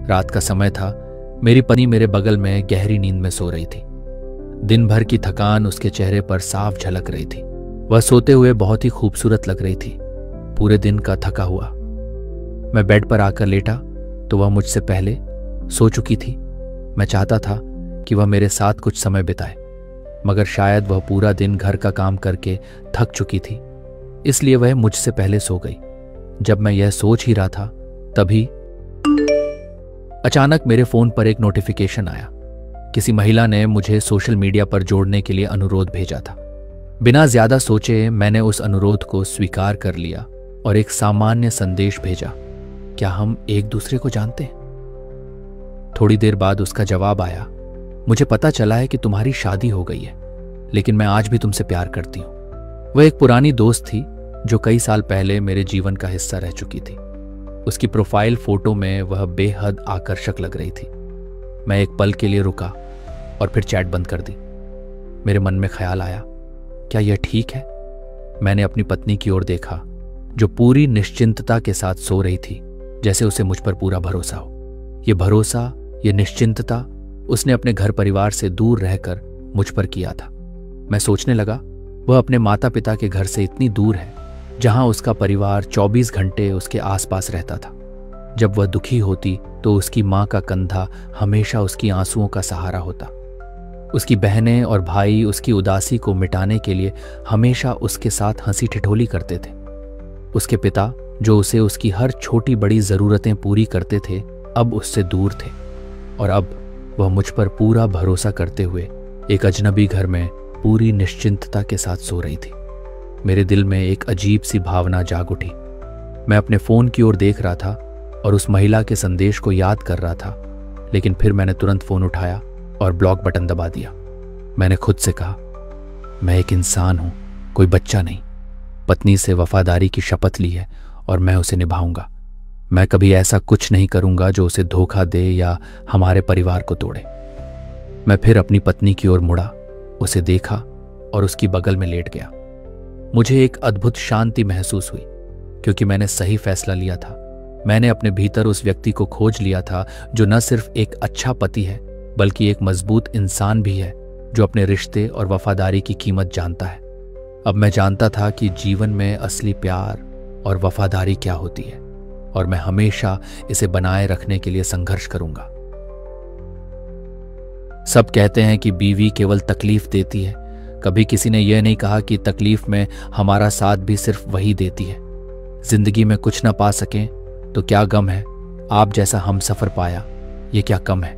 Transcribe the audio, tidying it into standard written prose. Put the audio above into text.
रात का समय था। मेरी पत्नी मेरे बगल में गहरी नींद में सो रही थी। दिन भर की थकान उसके चेहरे पर साफ झलक रही थी। वह सोते हुए बहुत ही खूबसूरत लग रही थी, पूरे दिन का थका हुआ। मैं बेड पर आकर लेटा तो वह मुझसे पहले सो चुकी थी। मैं चाहता था कि वह मेरे साथ कुछ समय बिताए, मगर शायद वह पूरा दिन घर का काम करके थक चुकी थी, इसलिए वह मुझसे पहले सो गई। जब मैं यह सोच ही रहा था तभी अचानक मेरे फोन पर एक नोटिफिकेशन आया। किसी महिला ने मुझे सोशल मीडिया पर जोड़ने के लिए अनुरोध भेजा था। बिना ज्यादा सोचे मैंने उस अनुरोध को स्वीकार कर लिया और एक सामान्य संदेश भेजा, क्या हम एक दूसरे को जानते हैं? थोड़ी देर बाद उसका जवाब आया, मुझे पता चला है कि तुम्हारी शादी हो गई है, लेकिन मैं आज भी तुमसे प्यार करती हूं। वह एक पुरानी दोस्त थी जो कई साल पहले मेरे जीवन का हिस्सा रह चुकी थी। उसकी प्रोफाइल फोटो में वह बेहद आकर्षक लग रही थी। मैं एक पल के लिए रुका और फिर चैट बंद कर दी। मेरे मन में ख्याल आया, क्या यह ठीक है? मैंने अपनी पत्नी की ओर देखा जो पूरी निश्चिंतता के साथ सो रही थी, जैसे उसे मुझ पर पूरा भरोसा हो। यह भरोसा, यह निश्चिंतता उसने अपने घर परिवार से दूर रहकर मुझ पर किया था। मैं सोचने लगा, वह अपने माता पिता के घर से इतनी दूर है जहां उसका परिवार 24 घंटे उसके आसपास रहता था। जब वह दुखी होती तो उसकी मां का कंधा हमेशा उसकी आंसुओं का सहारा होता। उसकी बहनें और भाई उसकी उदासी को मिटाने के लिए हमेशा उसके साथ हंसी ठिठोली करते थे। उसके पिता, जो उसे उसकी हर छोटी बड़ी जरूरतें पूरी करते थे, अब उससे दूर थे और अब वह मुझ पर पूरा भरोसा करते हुए एक अजनबी घर में पूरी निश्चिंतता के साथ सो रही थी। मेरे दिल में एक अजीब सी भावना जाग उठी। मैं अपने फोन की ओर देख रहा था और उस महिला के संदेश को याद कर रहा था, लेकिन फिर मैंने तुरंत फोन उठाया और ब्लॉक बटन दबा दिया। मैंने खुद से कहा, मैं एक इंसान हूं, कोई बच्चा नहीं। पत्नी से वफादारी की शपथ ली है और मैं उसे निभाऊंगा। मैं कभी ऐसा कुछ नहीं करूंगा जो उसे धोखा दे या हमारे परिवार को तोड़े। मैं फिर अपनी पत्नी की ओर मुड़ा, उसे देखा और उसकी बगल में लेट गया। मुझे एक अद्भुत शांति महसूस हुई क्योंकि मैंने सही फैसला लिया था। मैंने अपने भीतर उस व्यक्ति को खोज लिया था जो न सिर्फ एक अच्छा पति है बल्कि एक मजबूत इंसान भी है, जो अपने रिश्ते और वफादारी की कीमत जानता है। अब मैं जानता था कि जीवन में असली प्यार और वफादारी क्या होती है और मैं हमेशा इसे बनाए रखने के लिए संघर्ष करूंगा। सब कहते हैं कि बीवी केवल तकलीफ देती है। कभी किसी ने यह नहीं कहा कि तकलीफ में हमारा साथ भी सिर्फ वही देती है। जिंदगी में कुछ ना पा सकें तो क्या गम है, आप जैसा हमसफर पाया, ये क्या कम है।